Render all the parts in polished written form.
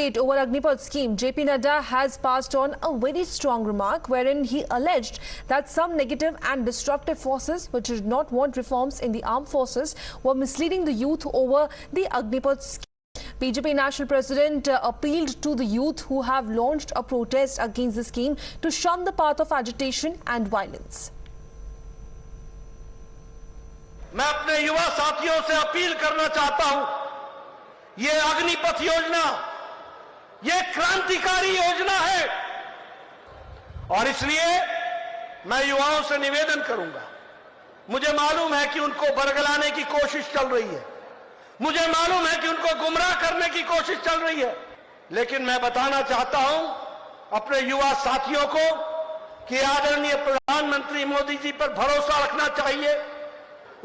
debate over Agnipath scheme, JP Nadda has passed on a very strong remark wherein he alleged that some negative and disruptive forces which did not want reforms in the armed forces were misleading the youth over the Agnipath scheme. BJP National President appealed to the youth who have launched a protest against the scheme to shun the path of agitation and violence. मैं अपने युवा साथियों से appeal करना चाहता हूं, ये अग्निपथ योजना ये क्रांतिकारी योजना है और इसलिए मैं युवाओं से निवेदन करूंगा। मुझे मालूम है कि उनको बरगलाने की कोशिश चल रही है, मुझे मालूम है कि उनको गुमराह करने की कोशिश चल रही है, लेकिन मैं बताना चाहता हूं अपने युवा साथियों को कि आदरणीय प्रधानमंत्री मोदी जी पर भरोसा रखना चाहिए।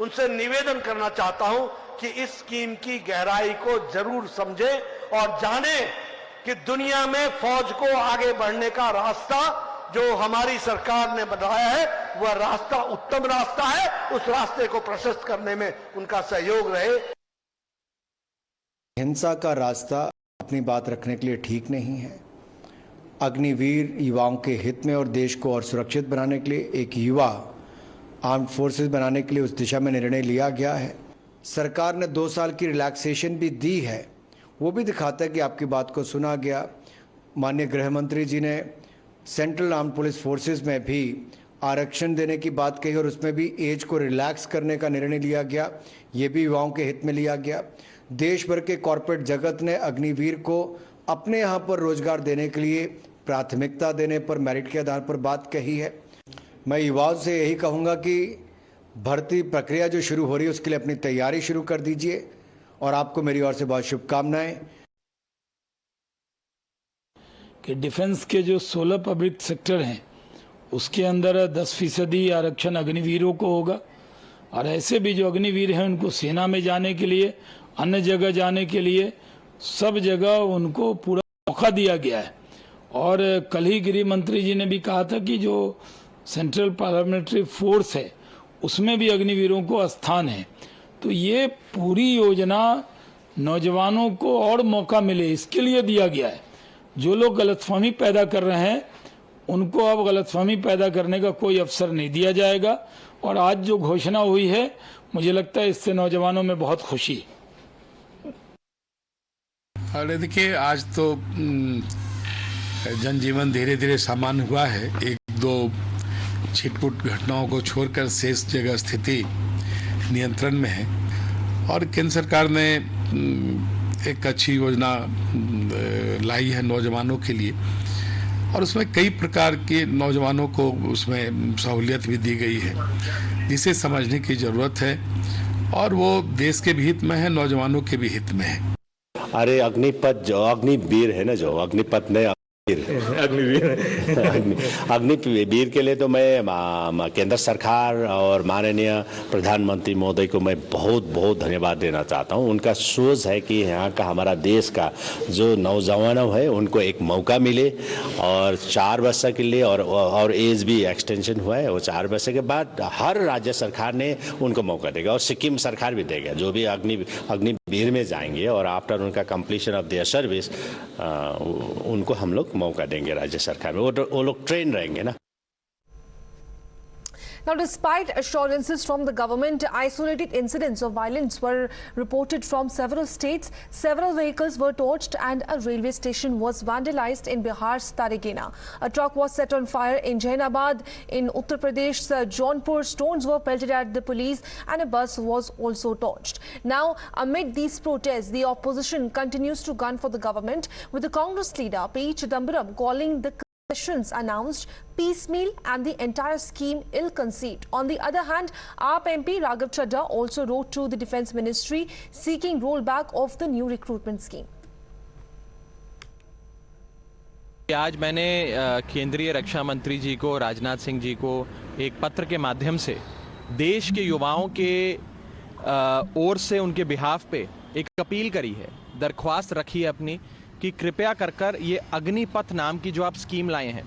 उनसे निवेदन करना चाहता हूं कि इस स्कीम की गहराई को जरूर समझें और जानें कि दुनिया में फौज को आगे बढ़ने का रास्ता जो हमारी सरकार ने बनाया है वह रास्ता उत्तम रास्ता है। उस रास्ते को प्रशस्त करने में उनका सहयोग रहे। हिंसा का रास्ता अपनी बात रखने के लिए ठीक नहीं है। अग्निवीर युवाओं के हित में और देश को और सुरक्षित बनाने के लिए एक युवा आर्म्ड फोर्सेस बनाने के लिए उस दिशा में निर्णय लिया गया है। सरकार ने 2 साल की रिलैक्सेशन भी दी है, वो भी दिखाता है कि आपकी बात को सुना गया। माननीय गृह मंत्री जी ने सेंट्रल आर्म्ड पुलिस फोर्सेस में भी आरक्षण देने की बात कही और उसमें भी एज को रिलैक्स करने का निर्णय लिया गया, ये भी युवाओं के हित में लिया गया। देश भर के कॉरपोरेट जगत ने अग्निवीर को अपने यहाँ पर रोजगार देने के लिए प्राथमिकता देने पर मेरिट के आधार पर बात कही है। मैं युवाओं से यही कहूँगा कि भर्ती प्रक्रिया जो शुरू हो रही है उसके लिए अपनी तैयारी शुरू कर दीजिए और आपको मेरी ओर से बहुत शुभकामनाएं। कि डिफेंस के जो 16 पब्लिक सेक्टर हैं उसके अंदर 10% आरक्षण अग्निवीरों को होगा और ऐसे भी जो अग्निवीर हैं उनको सेना में जाने के लिए, अन्य जगह जाने के लिए सब जगह उनको पूरा मौका दिया गया है। और कल ही गृह मंत्री जी ने भी कहा था कि जो सेंट्रल पार्लियामेंट्री फोर्स है उसमें भी अग्निवीरों को स्थान है। तो ये पूरी योजना नौजवानों को और मौका मिले इसके लिए दिया गया है। जो लोग गलतफहमी पैदा कर रहे हैं उनको अब गलतफहमी पैदा करने का कोई अवसर नहीं दिया जाएगा। और आज जो घोषणा हुई है मुझे लगता है इससे नौजवानों में बहुत खुशी है। अरे देखिए, आज तो जनजीवन धीरे धीरे सामान्य हुआ है। 1-2 छिटपुट घटनाओं को छोड़कर शेष जगह स्थिति नियंत्रण में है और केंद्र सरकार ने एक अच्छी योजना लाई है नौजवानों के लिए और उसमें कई प्रकार के नौजवानों को उसमें सहूलियत भी दी गई है जिसे समझने की ज़रूरत है और वो देश के भी हित में है, नौजवानों के भी हित में है। अरे अग्निपथ जो अग्निवीर है ना, जो अग्निपथ ने अग्निवीर के लिए तो मैं केंद्र सरकार और माननीय प्रधानमंत्री महोदय को मैं बहुत बहुत धन्यवाद देना चाहता हूं। उनका सोच है कि यहाँ का हमारा देश का जो नौजवानों है उनको एक मौका मिले और 4 वर्ष के लिए और एज भी एक्सटेंशन हुआ है। वो 4 वर्ष के बाद हर राज्य सरकार ने उनको मौका देगा और सिक्किम सरकार भी देगा जो भी अग्निवीर में जाएंगे और आफ्टर उनका कंप्लीशन ऑफ देयर सर्विस उनको हम लोग मौका देंगे राज्य सरकार में। वो लोग ट्रेन रहेंगे ना। Now, despite assurances from the government, isolated incidents of violence were reported from several states. Several vehicles were torched and a railway station was vandalized in Bihar's Tarigena. A truck was set on fire in Jainabad. In Uttar Pradesh's Jaunpur, stones were pelted at the police and a bus was also torched. Now, amid these protests, the opposition continues to gun for the government, with the Congress leader P. Chidambaram calling the concessions announced piecemeal and the entire scheme ill-conceived. On the other hand, AAP MP Raghav Chadha also wrote to the Defence Ministry seeking rollback of the new recruitment scheme. आज मैंने केंद्रीय रक्षा मंत्री जी को, राजनाथ सिंह जी को एक पत्र के माध्यम से देश के युवाओं के ओर से उनके बिहाफ पे एक अपील करी है, दरख्वास्त रखी है अपनी कि कृपया कर ये अग्निपथ नाम की जो आप स्कीम लाए हैं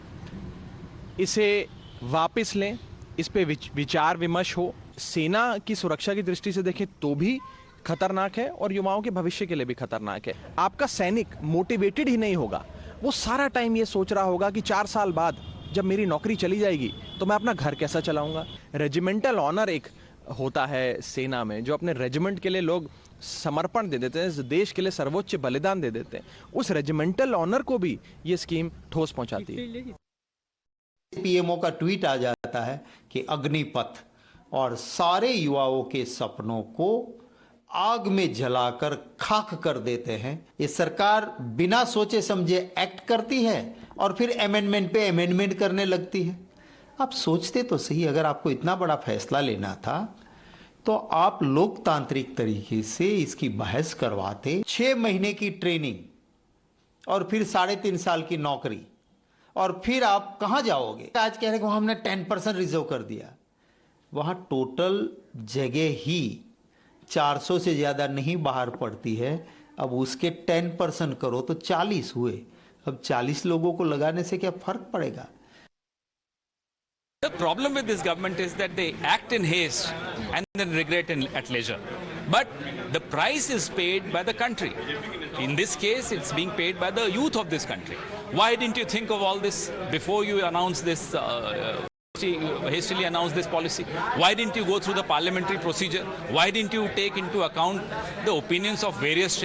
इसे वापस लें, इस पे विचार विमर्श हो। सेना की सुरक्षा की दृष्टि से देखें तो भी खतरनाक है और युवाओं के भविष्य के लिए भी खतरनाक है। आपका सैनिक मोटिवेटेड ही नहीं होगा, वो सारा टाइम ये सोच रहा होगा कि 4 साल बाद जब मेरी नौकरी चली जाएगी तो मैं अपना घर कैसा चलाऊंगा। रेजिमेंटल ऑनर एक होता है सेना में, जो अपने रेजिमेंट के लिए लोग समर्पण दे देते हैं, देश के लिए सर्वोच्च बलिदान दे देते हैं, उस रेजिमेंटल ऑनर को भी ये स्कीम ठोस पहुंचाती है। पीएमओ का ट्वीट आ जाता है कि अग्निपथ और सारे युवाओं के सपनों को आग में जलाकर खाक कर देते हैं। ये सरकार बिना सोचे समझे एक्ट करती है और फिर अमेंडमेंट पे अमेंडमेंट करने लगती है। आप सोचते तो सही, अगर आपको इतना बड़ा फैसला लेना था तो आप लोकतांत्रिक तरीके से इसकी बहस करवाते। 6 महीने की ट्रेनिंग और फिर 3.5 साल की नौकरी, और फिर आप कहां जाओगे? आज कह रहे हैं हमने 10% रिजर्व कर दिया। वहां टोटल जगह ही 400 से ज्यादा नहीं बाहर पड़ती है। अब उसके 10% करो तो 40 हुए। अब 40 लोगों को लगाने से क्या फर्क पड़ेगा? The problem with this government is that they act in haste and then regret at leisure. But the price is paid by the country. In this case, it's being paid by the youth of this country. Why didn't you think of all this before you announced this, hastily announced this policy? Why didn't you go through the parliamentary procedure? Why didn't you take into account the opinions of various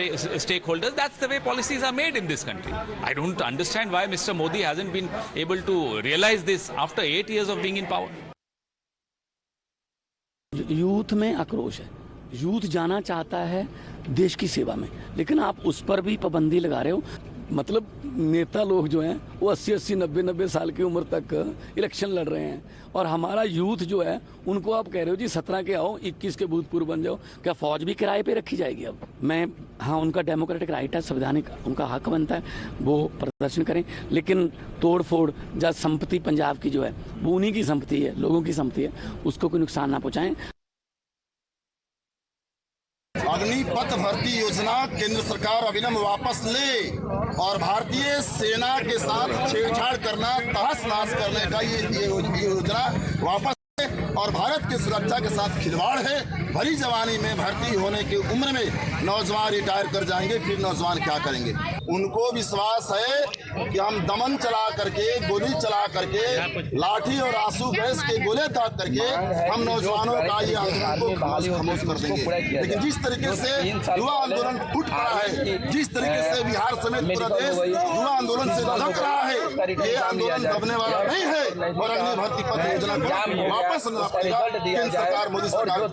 stakeholders? That's the way policies are made in this country. I don't understand why Mr. Modi hasn't been able to realize this after 8 years of being in power. Youth में आक्रोश है, youth जाना चाहता है देश की सेवा में, लेकिन आप उस पर भी पाबंदी लगा रहे हो। मतलब नेता लोग जो हैं वो 80-80, 90-90 साल की उम्र तक इलेक्शन लड़ रहे हैं, और हमारा यूथ जो है उनको आप कह रहे हो जी 17 के आओ, 21 के भूतपूर्व बन जाओ। क्या फौज भी किराए पे रखी जाएगी अब? हाँ, उनका डेमोक्रेटिक राइट है, संवैधानिक उनका हक बनता है, वो प्रदर्शन करें, लेकिन तोड़ फोड़ जब संपत्ति पंजाब की जो है वो उन्हीं की संपत्ति है, लोगों की संपत्ति है, उसको कोई नुकसान ना पहुँचाएं। अग्निपथ भर्ती योजना केंद्र सरकार अविलंब वापस ले, और भारतीय सेना के साथ छेड़छाड़ करना, तहस नहस करने का ये योजना वापस ले, और भारत की सुरक्षा के साथ खिलवाड़ है। भरी जवानी में भर्ती होने की उम्र में नौजवान रिटायर कर जाएंगे, फिर नौजवान क्या करेंगे? उनको विश्वास है कि हम दमन चला करके, गोली चला करके, लाठी और आंसू गैस के गोले दाग करके हम नौजवानों का ये आंदोलन को खामोश कर देंगे। लेकिन जिस तरीके से युवा आंदोलन फूट पड़ा है, जिस तरीके से बिहार समेत पूरा देश युवा आंदोलन से लग रहा है, ये आंदोलन दबने वाला नहीं है। और अग्नि भर्ती पथ योजना को वापस लाना पड़ेगा। केंद्र सरकार, मोदी सरकार को